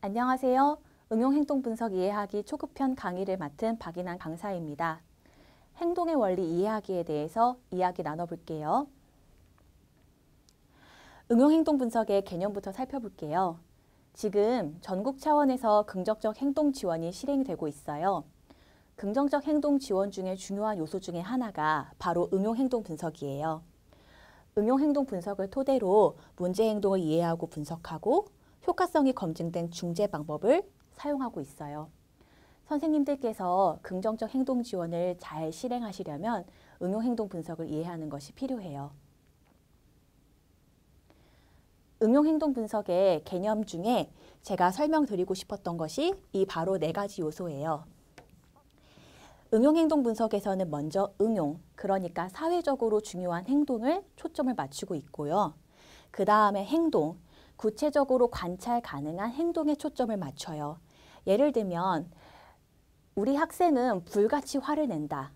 안녕하세요. 응용행동분석 이해하기 초급편 강의를 맡은 박인환 강사입니다. 행동의 원리 이해하기에 대해서 이야기 나눠볼게요. 응용행동분석의 개념부터 살펴볼게요. 지금 전국 차원에서 긍정적 행동 지원이 실행이 되고 있어요. 긍정적 행동 지원 중에 중요한 요소 중에 하나가 바로 응용행동분석이에요. 응용행동분석을 토대로 문제 행동을 이해하고 분석하고 효과성이 검증된 중재 방법을 사용하고 있어요. 선생님들께서 긍정적 행동 지원을 잘 실행하시려면 응용행동 분석을 이해하는 것이 필요해요. 응용행동 분석의 개념 중에 제가 설명드리고 싶었던 것이 이 바로 4가지 요소예요. 응용행동 분석에서는 먼저 응용, 그러니까 사회적으로 중요한 행동을 초점을 맞추고 있고요. 그 다음에 행동, 구체적으로 관찰 가능한 행동에 초점을 맞춰요. 예를 들면 우리 학생은 불같이 화를 낸다.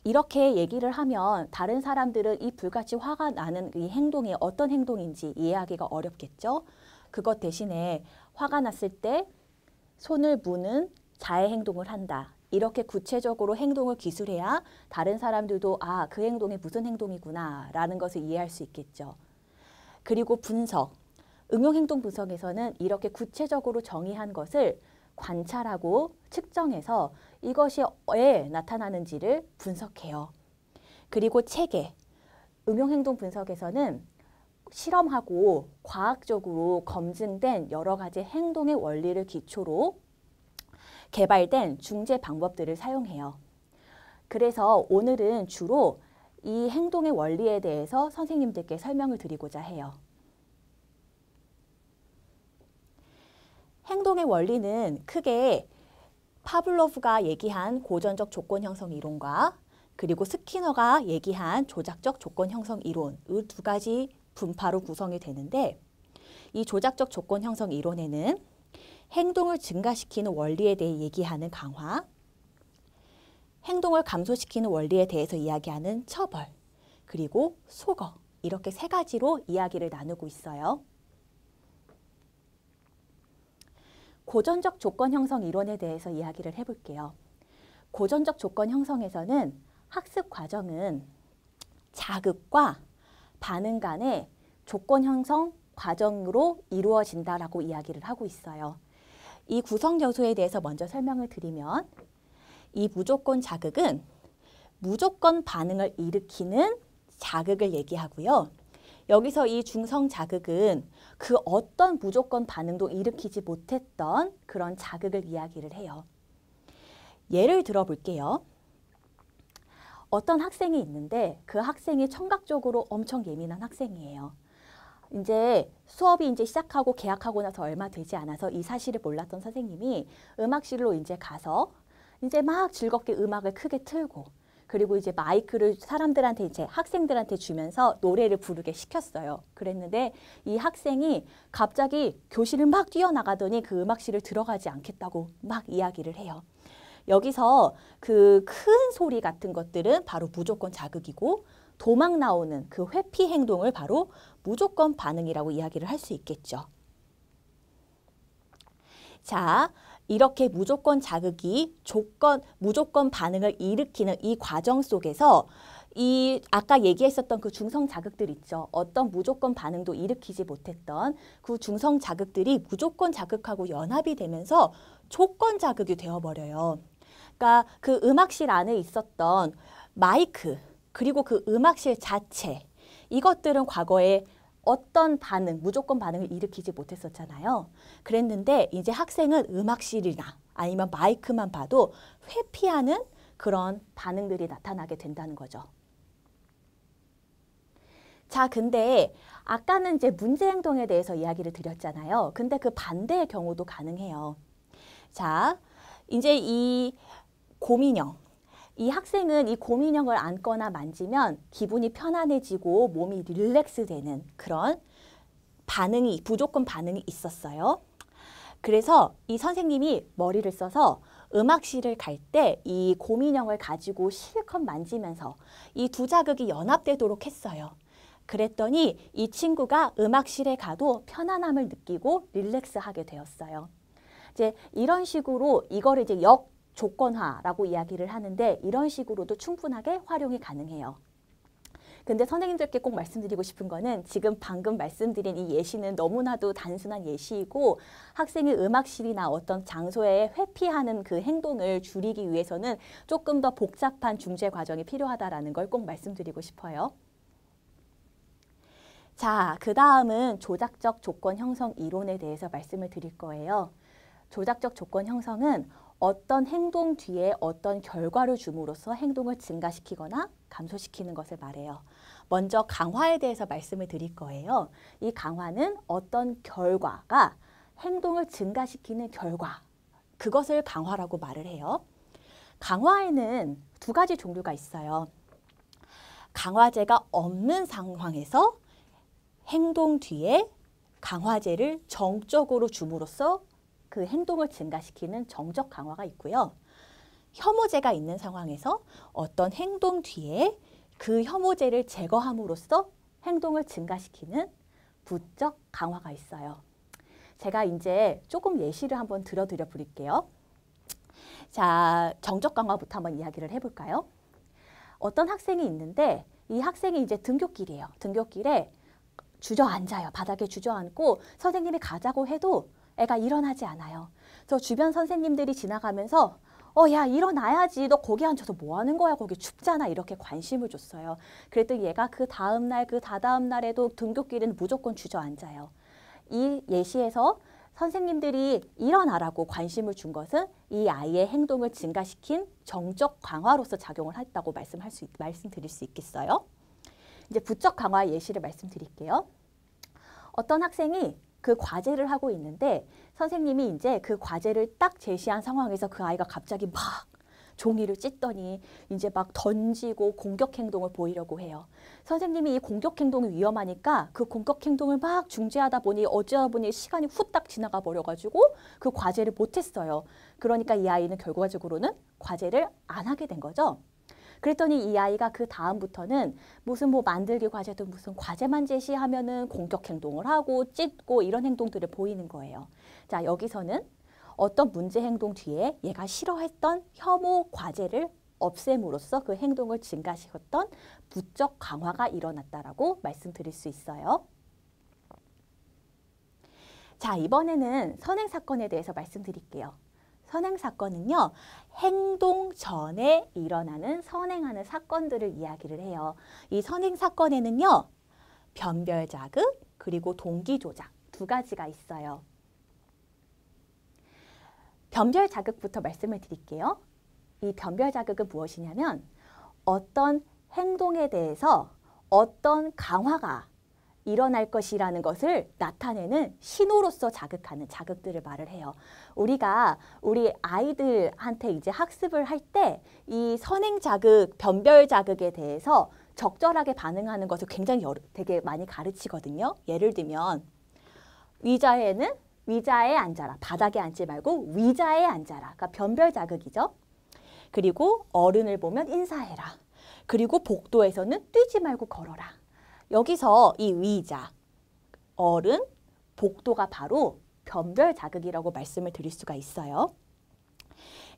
이렇게 얘기를 하면 다른 사람들은 이 불같이 화가 나는 이 행동이 어떤 행동인지 이해하기가 어렵겠죠. 그것 대신에 화가 났을 때 손을 무는 자해 행동을 한다. 이렇게 구체적으로 행동을 기술해야 다른 사람들도 아, 그 행동이 무슨 행동이구나 라는 것을 이해할 수 있겠죠. 그리고 분석. 응용행동 분석에서는 이렇게 구체적으로 정의한 것을 관찰하고 측정해서 이것이 왜 나타나는지를 분석해요. 그리고 체계. 응용행동 분석에서는 실험하고 과학적으로 검증된 여러 가지 행동의 원리를 기초로 개발된 중재 방법들을 사용해요. 그래서 오늘은 주로 이 행동의 원리에 대해서 선생님들께 설명을 드리고자 해요. 행동의 원리는 크게 파블로프가 얘기한 고전적 조건 형성 이론과 그리고 스키너가 얘기한 조작적 조건 형성 이론, 이 2가지 분파로 구성이 되는데 이 조작적 조건 형성 이론에는 행동을 증가시키는 원리에 대해 얘기하는 강화, 행동을 감소시키는 원리에 대해서 이야기하는 처벌, 그리고 소거, 이렇게 3가지로 이야기를 나누고 있어요. 고전적 조건 형성 이론에 대해서 이야기를 해볼게요. 고전적 조건 형성에서는 학습 과정은 자극과 반응 간의 조건 형성 과정으로 이루어진다라고 이야기를 하고 있어요. 이 구성 요소에 대해서 먼저 설명을 드리면 이 무조건 자극은 무조건 반응을 일으키는 자극을 얘기하고요. 여기서 이 중성 자극은 그 어떤 무조건 반응도 일으키지 못했던 그런 자극을 이야기를 해요. 예를 들어볼게요. 어떤 학생이 있는데 그 학생이 청각적으로 엄청 예민한 학생이에요. 이제 수업이 이제 시작하고 개학하고 나서 얼마 되지 않아서 이 사실을 몰랐던 선생님이 음악실로 이제 가서 이제 막 즐겁게 음악을 크게 틀고 그리고 이제 마이크를 사람들한테 이제 학생들한테 주면서 노래를 부르게 시켰어요. 그랬는데 이 학생이 갑자기 교실을 막 뛰어나가더니 그 음악실을 들어가지 않겠다고 막 이야기를 해요. 여기서 그 큰 소리 같은 것들은 바로 무조건 자극이고 도망 나오는 그 회피 행동을 바로 무조건 반응이라고 이야기를 할 수 있겠죠. 자, 이렇게 무조건 자극이 무조건 반응을 일으키는 이 과정 속에서 이 아까 얘기했었던 그 중성 자극들 있죠. 어떤 무조건 반응도 일으키지 못했던 그 중성 자극들이 무조건 자극하고 연합이 되면서 조건 자극이 되어버려요. 그러니까 그 음악실 안에 있었던 마이크 그리고 그 음악실 자체 이것들은 과거에 어떤 반응, 무조건 반응을 일으키지 못했었잖아요. 그랬는데 이제 학생은 음악실이나 아니면 마이크만 봐도 회피하는 그런 반응들이 나타나게 된다는 거죠. 자, 근데 아까는 이제 문제 행동에 대해서 이야기를 드렸잖아요. 근데 그 반대의 경우도 가능해요. 자, 이제 이 곰인형. 이 학생은 이 곰인형을 안거나 만지면 기분이 편안해지고 몸이 릴렉스되는 그런 반응이, 무조건 반응이 있었어요. 그래서 이 선생님이 머리를 써서 음악실을 갈 때 이 곰인형을 가지고 실컷 만지면서 이 두 자극이 연합되도록 했어요. 그랬더니 이 친구가 음악실에 가도 편안함을 느끼고 릴렉스하게 되었어요. 이제 이런 식으로 이거를 이제 역조건화라고 이야기를 하는데 이런 식으로도 충분하게 활용이 가능해요. 근데 선생님들께 꼭 말씀드리고 싶은 거는 지금 방금 말씀드린 이 예시는 너무나도 단순한 예시이고 학생이 음악실이나 어떤 장소에 회피하는 그 행동을 줄이기 위해서는 조금 더 복잡한 중재 과정이 필요하다라는 걸 꼭 말씀드리고 싶어요. 자, 그 다음은 조작적 조건 형성 이론에 대해서 말씀을 드릴 거예요. 조작적 조건 형성은 어떤 행동 뒤에 어떤 결과를 줌으로써 행동을 증가시키거나 감소시키는 것을 말해요. 먼저 강화에 대해서 말씀을 드릴 거예요. 이 강화는 어떤 결과가 행동을 증가시키는 결과, 그것을 강화라고 말을 해요. 강화에는 두 가지 종류가 있어요. 강화제가 없는 상황에서 행동 뒤에 강화제를 정적으로 줌으로써 그 행동을 증가시키는 정적 강화가 있고요. 혐오제가 있는 상황에서 어떤 행동 뒤에 그 혐오제를 제거함으로써 행동을 증가시키는 부적 강화가 있어요. 제가 이제 조금 예시를 한번 들어드려 볼게요. 자, 정적 강화부터 한번 이야기를 해볼까요? 어떤 학생이 있는데 이 학생이 이제 등굣길이에요. 등굣길에 주저앉아요. 바닥에 주저앉고 선생님이 가자고 해도 애가 일어나지 않아요. 그래서 주변 선생님들이 지나가면서 야, 일어나야지. 너 거기 앉아서 뭐 하는 거야? 거기 춥잖아. 이렇게 관심을 줬어요. 그랬더니 얘가 그 다음 날, 그 다다음 날에도 등굣길에는 무조건 주저앉아요. 이 예시에서 선생님들이 일어나라고 관심을 준 것은 이 아이의 행동을 증가시킨 정적 강화로서 작용을 했다고 말씀드릴 수 있겠어요? 이제 부적 강화 예시를 말씀드릴게요. 어떤 학생이 그 과제를 하고 있는데 선생님이 이제 그 과제를 딱 제시한 상황에서 그 아이가 갑자기 막 종이를 찢더니 이제 막 던지고 공격 행동을 보이려고 해요. 선생님이 이 공격 행동이 위험하니까 그 공격 행동을 막 중재하다 보니 어쩌다 보니 시간이 후딱 지나가 버려가지고 그 과제를 못했어요. 그러니까 이 아이는 결과적으로는 과제를 안 하게 된 거죠. 그랬더니 이 아이가 그 다음부터는 무슨 뭐 만들기 과제도 무슨 과제만 제시하면은 공격 행동을 하고 찢고 이런 행동들을 보이는 거예요. 자, 여기서는 어떤 문제 행동 뒤에 얘가 싫어했던 혐오 과제를 없앰으로써 그 행동을 증가시켰던 부적 강화가 일어났다라고 말씀드릴 수 있어요. 자, 이번에는 선행 사건에 대해서 말씀드릴게요. 선행 사건은요, 행동 전에 일어나는 선행하는 사건들을 이야기를 해요. 이 선행 사건에는요, 변별 자극 그리고 동기 조작 두 가지가 있어요. 변별 자극부터 말씀을 드릴게요. 이 변별 자극은 무엇이냐면 어떤 행동에 대해서 어떤 강화가 일어날 것이라는 것을 나타내는 신호로서 자극하는 자극들을 말을 해요. 우리가 우리 아이들한테 이제 학습을 할 때 이 선행 자극, 변별 자극에 대해서 적절하게 반응하는 것을 굉장히 되게 많이 가르치거든요. 예를 들면 의자에는 의자에 앉아라. 바닥에 앉지 말고 의자에 앉아라. 그러니까 변별 자극이죠. 그리고 어른을 보면 인사해라. 그리고 복도에서는 뛰지 말고 걸어라. 여기서 이 의자, 어른, 복도가 바로 변별 자극이라고 말씀을 드릴 수가 있어요.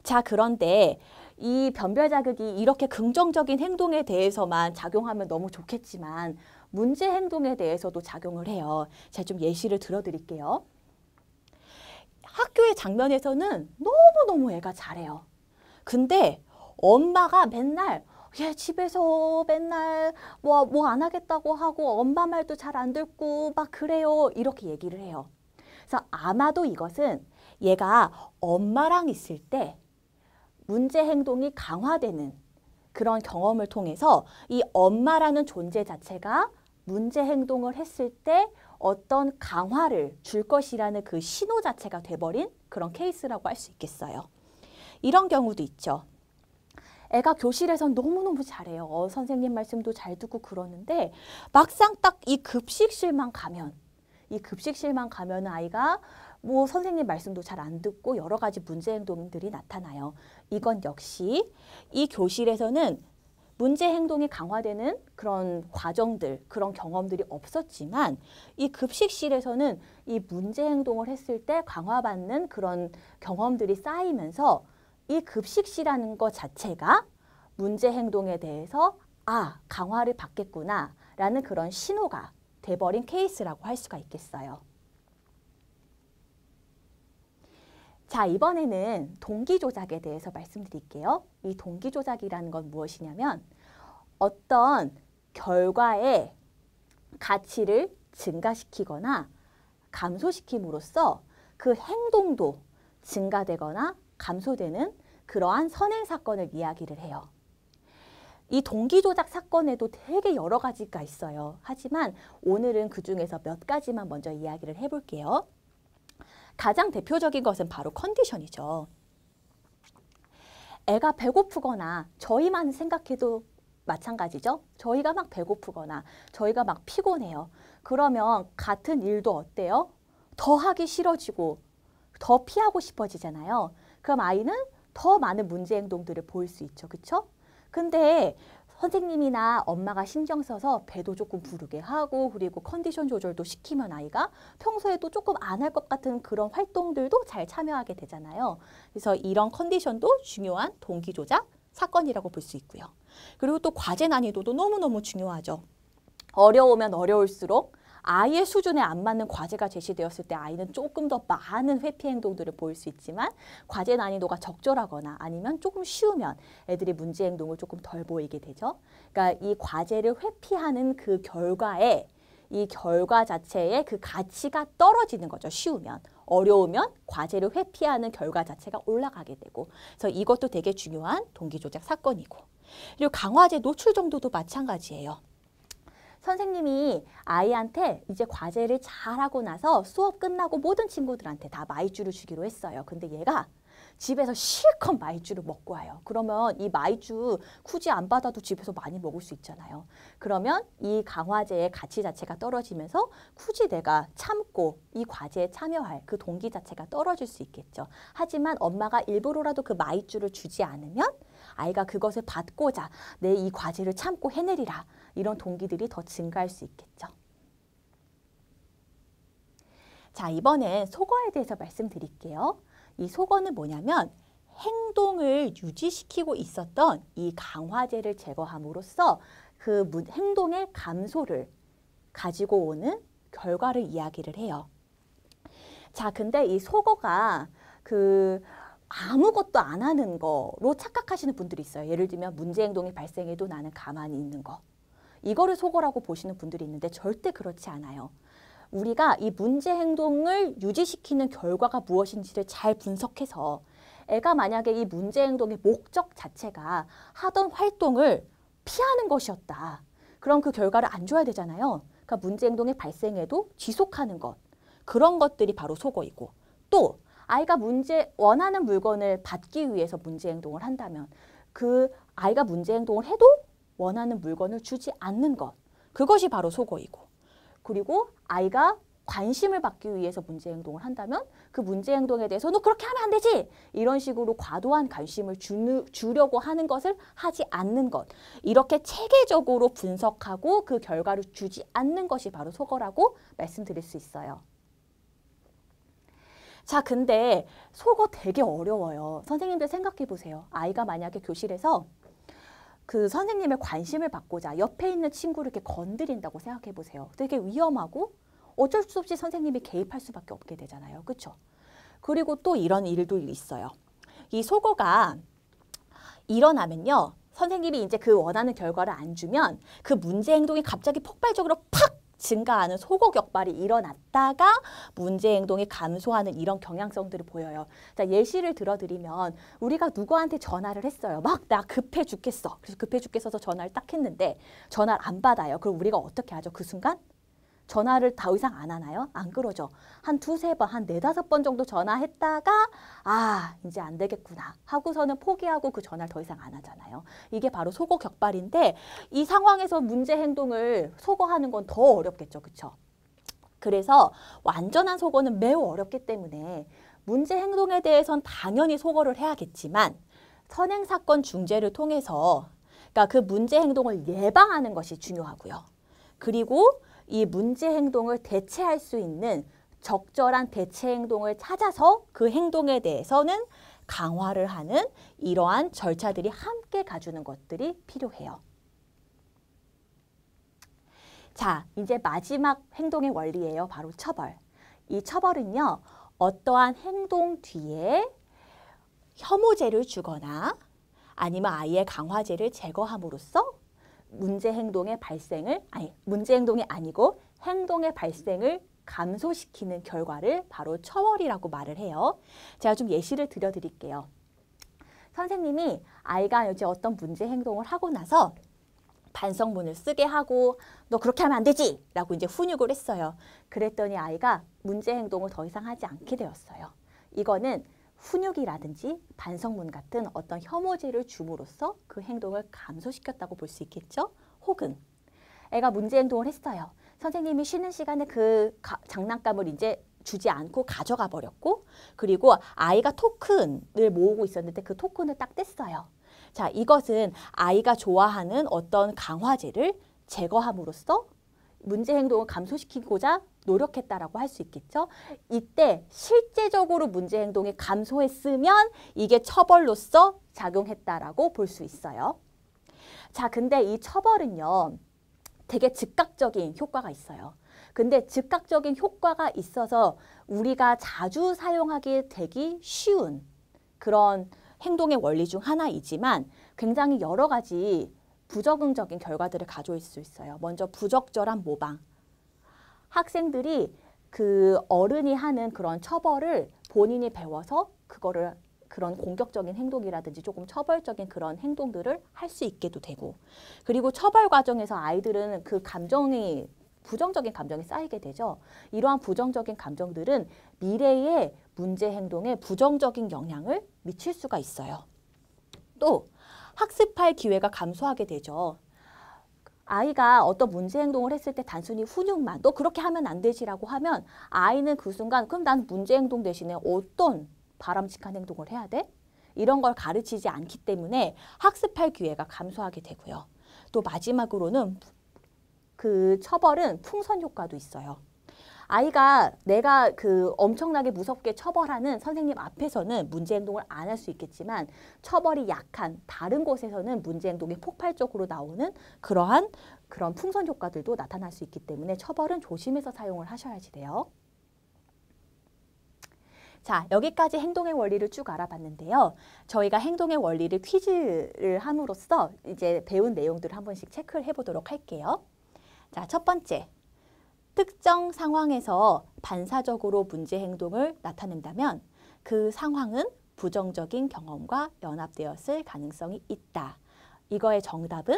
자, 그런데 이 변별 자극이 이렇게 긍정적인 행동에 대해서만 작용하면 너무 좋겠지만 문제 행동에 대해서도 작용을 해요. 제가 좀 예시를 들어드릴게요. 학교의 장면에서는 너무너무 애가 잘해요. 근데 엄마가 맨날 얘 집에서 맨날 뭐 안 하겠다고 하고 엄마 말도 잘 안 듣고 막 그래요. 이렇게 얘기를 해요. 그래서 아마도 이것은 얘가 엄마랑 있을 때 문제 행동이 강화되는 그런 경험을 통해서 이 엄마라는 존재 자체가 문제 행동을 했을 때 어떤 강화를 줄 것이라는 그 신호 자체가 돼버린 그런 케이스라고 할 수 있겠어요. 이런 경우도 있죠. 애가 교실에서 너무너무 잘해요. 선생님 말씀도 잘 듣고 그러는데 막상 딱 이 급식실만 가면 아이가 뭐 선생님 말씀도 잘 안 듣고 여러 가지 문제 행동들이 나타나요. 이건 역시 이 교실에서는 문제 행동이 강화되는 그런 과정들, 그런 경험들이 없었지만 이 급식실에서는 이 문제 행동을 했을 때 강화받는 그런 경험들이 쌓이면서 이 급식실이라는 것 자체가 문제 행동에 대해서 강화를 받겠구나 라는 그런 신호가 돼버린 케이스라고 할 수가 있겠어요. 자, 이번에는 동기조작에 대해서 말씀드릴게요. 이 동기조작이라는 건 무엇이냐면 어떤 결과의 가치를 증가시키거나 감소시킴으로써 그 행동도 증가되거나 감소되는 그러한 선행사건을 이야기를 해요. 이 동기조작 사건에도 되게 여러 가지가 있어요. 하지만 오늘은 그중에서 몇 가지만 먼저 이야기를 해볼게요. 가장 대표적인 것은 바로 컨디션이죠. 애가 배고프거나 저희만 생각해도 마찬가지죠. 저희가 막 배고프거나 저희가 막 피곤해요. 그러면 같은 일도 어때요? 더 하기 싫어지고 더 피하고 싶어지잖아요. 그럼 아이는 더 많은 문제 행동들을 보일 수 있죠. 그렇죠? 근데 선생님이나 엄마가 신경 써서 배도 조금 부르게 하고 그리고 컨디션 조절도 시키면 아이가 평소에도 조금 안 할 것 같은 그런 활동들도 잘 참여하게 되잖아요. 그래서 이런 컨디션도 중요한 동기 조작 사건이라고 볼 수 있고요. 그리고 또 과제 난이도도 너무너무 중요하죠. 어려우면 어려울수록 아이의 수준에 안 맞는 과제가 제시되었을 때 아이는 조금 더 많은 회피 행동들을 보일 수 있지만 과제 난이도가 적절하거나 아니면 조금 쉬우면 애들이 문제 행동을 조금 덜 보이게 되죠. 그러니까 이 과제를 회피하는 그 결과에 이 결과 자체의 그 가치가 떨어지는 거죠. 쉬우면. 어려우면 과제를 회피하는 결과 자체가 올라가게 되고 그래서 이것도 되게 중요한 동기조작 사건이고 그리고 강화제 노출 정도도 마찬가지예요. 선생님이 아이한테 이제 과제를 잘하고 나서 수업 끝나고 모든 친구들한테 다 마이쮸를 주기로 했어요. 근데 얘가 집에서 실컷 마이쮸를 먹고 와요. 그러면 이 마이쮸 굳이 안 받아도 집에서 많이 먹을 수 있잖아요. 그러면 이 강화제의 가치 자체가 떨어지면서 굳이 내가 참고 이 과제에 참여할 그 동기 자체가 떨어질 수 있겠죠. 하지만 엄마가 일부러라도 그 마이쮸를 주지 않으면 아이가 그것을 받고자 내 이 과제를 참고 해내리라. 이런 동기들이 더 증가할 수 있겠죠. 자, 이번엔 속어에 대해서 말씀드릴게요. 이 속어는 뭐냐면 행동을 유지시키고 있었던 이 강화제를 제거함으로써 그 행동의 감소를 가지고 오는 결과를 이야기를 해요. 자, 근데 이 속어가 아무것도 안 하는 거로 착각하시는 분들이 있어요. 예를 들면 문제 행동이 발생해도 나는 가만히 있는 거. 이거를 속어라고 보시는 분들이 있는데 절대 그렇지 않아요. 우리가 이 문제 행동을 유지시키는 결과가 무엇인지를 잘 분석해서 애가 만약에 이 문제 행동의 목적 자체가 하던 활동을 피하는 것이었다. 그럼 그 결과를 안 줘야 되잖아요. 그러니까 문제 행동이 발생해도 지속하는 것. 그런 것들이 바로 속어이고 또 아이가 원하는 물건을 받기 위해서 문제 행동을 한다면 그 아이가 문제 행동을 해도 원하는 물건을 주지 않는 것. 그것이 바로 속어이고 그리고 아이가 관심을 받기 위해서 문제 행동을 한다면 그 문제 행동에 대해서 너 그렇게 하면 안 되지! 이런 식으로 과도한 관심을 주려고 하는 것을 하지 않는 것. 이렇게 체계적으로 분석하고 그 결과를 주지 않는 것이 바로 속어라고 말씀드릴 수 있어요. 자, 근데 속어 되게 어려워요. 선생님들 생각해 보세요. 아이가 만약에 교실에서 그 선생님의 관심을 받고자 옆에 있는 친구를 이렇게 건드린다고 생각해 보세요. 되게 위험하고 어쩔 수 없이 선생님이 개입할 수밖에 없게 되잖아요. 그렇죠? 그리고 또 이런 일도 있어요. 이 속어가 일어나면요. 선생님이 이제 그 원하는 결과를 안 주면 그 문제 행동이 갑자기 폭발적으로 팍 증가하는 속어 격발이 일어났다가 문제 행동이 감소하는 이런 경향성들을 보여요. 자, 예시를 들어드리면 우리가 누구한테 전화를 했어요. 막 나 급해 죽겠어. 그래서 급해 죽겠어서 전화를 딱 했는데 전화를 안 받아요. 그럼 우리가 어떻게 하죠? 그 순간? 전화를 더 이상 안 하나요? 안 그러죠. 한 두세 번, 한 네다섯 번 정도 전화했다가 이제 안 되겠구나 하고서는 포기하고 그 전화를 더 이상 안 하잖아요. 이게 바로 속어 격발인데 이 상황에서 문제 행동을 속어하는 건 더 어렵겠죠. 그렇죠? 그래서 완전한 속어는 매우 어렵기 때문에 문제 행동에 대해서는 당연히 속어를 해야겠지만 선행사건 중재를 통해서 그러니까 그 문제 행동을 예방하는 것이 중요하고요. 그리고 이 문제 행동을 대체할 수 있는 적절한 대체 행동을 찾아서 그 행동에 대해서는 강화를 하는 이러한 절차들이 함께 가주는 것들이 필요해요. 자, 이제 마지막 행동의 원리예요. 바로 처벌. 이 처벌은요, 어떠한 행동 뒤에 혐오죄를 주거나 아니면 아이의 강화죄를 제거함으로써 문제 행동의 발생을 감소시키는 결과를 바로 처벌이라고 말을 해요. 제가 좀 예시를 들어드릴게요. 선생님이 아이가 이제 어떤 문제 행동을 하고 나서 반성문을 쓰게 하고 너 그렇게 하면 안 되지! 라고 이제 훈육을 했어요. 그랬더니 아이가 문제 행동을 더 이상 하지 않게 되었어요. 이거는 훈육이라든지 반성문 같은 어떤 혐오죄를 줌으로써 그 행동을 감소시켰다고 볼 수 있겠죠? 혹은 애가 문제 행동을 했어요. 선생님이 쉬는 시간에 그 장난감을 이제 주지 않고 가져가 버렸고, 그리고 아이가 토큰을 모으고 있었는데 그 토큰을 딱 뗐어요. 자, 이것은 아이가 좋아하는 어떤 강화제를 제거함으로써 문제 행동을 감소시키고자 노력했다라고 할 수 있겠죠. 이때 실제적으로 문제 행동이 감소했으면 이게 처벌로서 작용했다라고 볼 수 있어요. 자, 근데 이 처벌은요, 되게 즉각적인 효과가 있어요. 근데 즉각적인 효과가 있어서 우리가 자주 사용하게 되기 쉬운 그런 행동의 원리 중 하나이지만 굉장히 여러 가지 부적응적인 결과들을 가져올 수 있어요. 먼저 부적절한 모방. 학생들이 그 어른이 하는 그런 처벌을 본인이 배워서 그런 공격적인 행동이라든지 조금 처벌적인 그런 행동들을 할 수 있게도 되고, 그리고 처벌 과정에서 아이들은 그 감정이 부정적인 감정이 쌓이게 되죠. 이러한 부정적인 감정들은 미래의 문제 행동에 부정적인 영향을 미칠 수가 있어요. 또 학습할 기회가 감소하게 되죠. 아이가 어떤 문제 행동을 했을 때 단순히 훈육만 너 그렇게 하면 안 되지라고 하면 아이는 그 순간 그럼 난 문제 행동 대신에 어떤 바람직한 행동을 해야 돼? 이런 걸 가르치지 않기 때문에 학습할 기회가 감소하게 되고요. 또 마지막으로는 그 처벌은 풍선 효과도 있어요. 아이가 내가 그 엄청나게 무섭게 처벌하는 선생님 앞에서는 문제 행동을 안 할 수 있겠지만 처벌이 약한 다른 곳에서는 문제 행동이 폭발적으로 나오는 그런 풍선 효과들도 나타날 수 있기 때문에 처벌은 조심해서 사용을 하셔야지 돼요. 자, 여기까지 행동의 원리를 쭉 알아봤는데요. 저희가 행동의 원리를 퀴즈를 함으로써 이제 배운 내용들을 한 번씩 체크를 해보도록 할게요. 자, 첫 번째. 특정 상황에서 반사적으로 문제 행동을 나타낸다면 그 상황은 부정적인 경험과 연합되었을 가능성이 있다. 이거의 정답은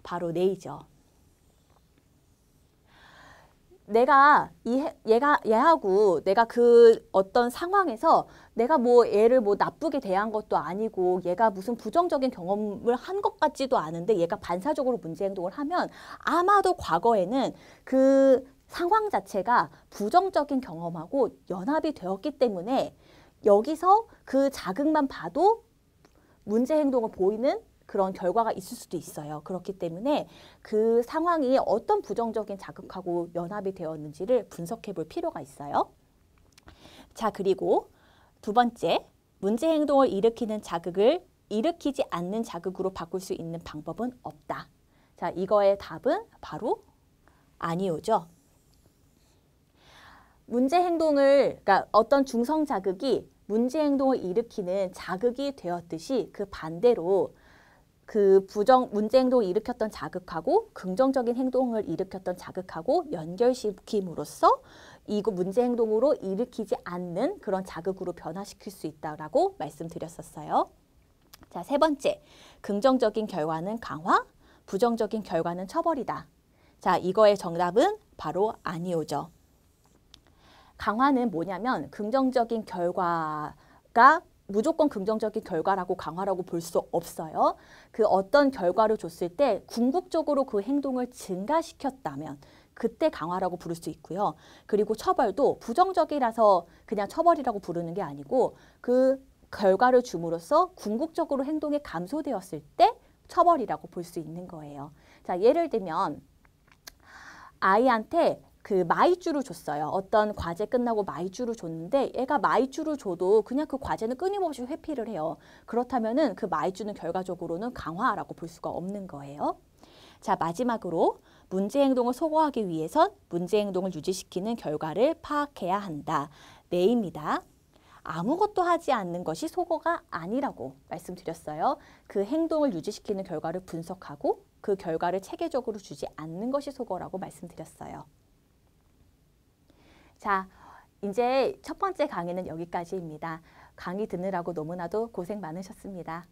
바로 네이죠. 얘하고 내가 그 어떤 상황에서 내가 뭐 얘를 뭐 나쁘게 대한 것도 아니고 얘가 무슨 부정적인 경험을 한 것 같지도 않은데 얘가 반사적으로 문제 행동을 하면 아마도 과거에는 그 상황 자체가 부정적인 경험하고 연합이 되었기 때문에 여기서 그 자극만 봐도 문제 행동을 보이는 그런 결과가 있을 수도 있어요. 그렇기 때문에 그 상황이 어떤 부정적인 자극하고 연합이 되었는지를 분석해 볼 필요가 있어요. 자, 그리고 두 번째, 문제 행동을 일으키는 자극을 일으키지 않는 자극으로 바꿀 수 있는 방법은 없다. 자, 이거의 답은 바로 아니오죠. 문제 행동을, 그러니까 어떤 중성 자극이 문제 행동을 일으키는 자극이 되었듯이 그 반대로 그 문제 행동을 일으켰던 자극하고 긍정적인 행동을 일으켰던 자극하고 연결시킴으로써 이 문제 행동으로 일으키지 않는 그런 자극으로 변화시킬 수 있다라고 말씀드렸었어요. 자, 세 번째, 긍정적인 결과는 강화, 부정적인 결과는 처벌이다. 자, 이거의 정답은 바로 아니오죠. 강화는 뭐냐면 긍정적인 결과가 무조건 긍정적인 결과라고 강화라고 볼 수 없어요. 그 어떤 결과를 줬을 때 궁극적으로 그 행동을 증가시켰다면 그때 강화라고 부를 수 있고요. 그리고 처벌도 부정적이라서 그냥 처벌이라고 부르는 게 아니고 그 결과를 줌으로써 궁극적으로 행동이 감소되었을 때 처벌이라고 볼 수 있는 거예요. 자, 예를 들면 아이한테 그 마이쮸를 줬어요. 어떤 과제 끝나고 마이쮸를 줬는데 애가 마이쮸를 줘도 그냥 그 과제는 끊임없이 회피를 해요. 그렇다면은 그 마이쮸는 결과적으로는 강화라고 볼 수가 없는 거예요. 자, 마지막으로 문제 행동을 소거하기 위해선 문제 행동을 유지시키는 결과를 파악해야 한다. 네입니다. 아무것도 하지 않는 것이 소거가 아니라고 말씀드렸어요. 그 행동을 유지시키는 결과를 분석하고 그 결과를 체계적으로 주지 않는 것이 소거라고 말씀드렸어요. 자, 이제 첫 번째 강의는 여기까지입니다. 강의 듣느라고 너무나도 고생 많으셨습니다.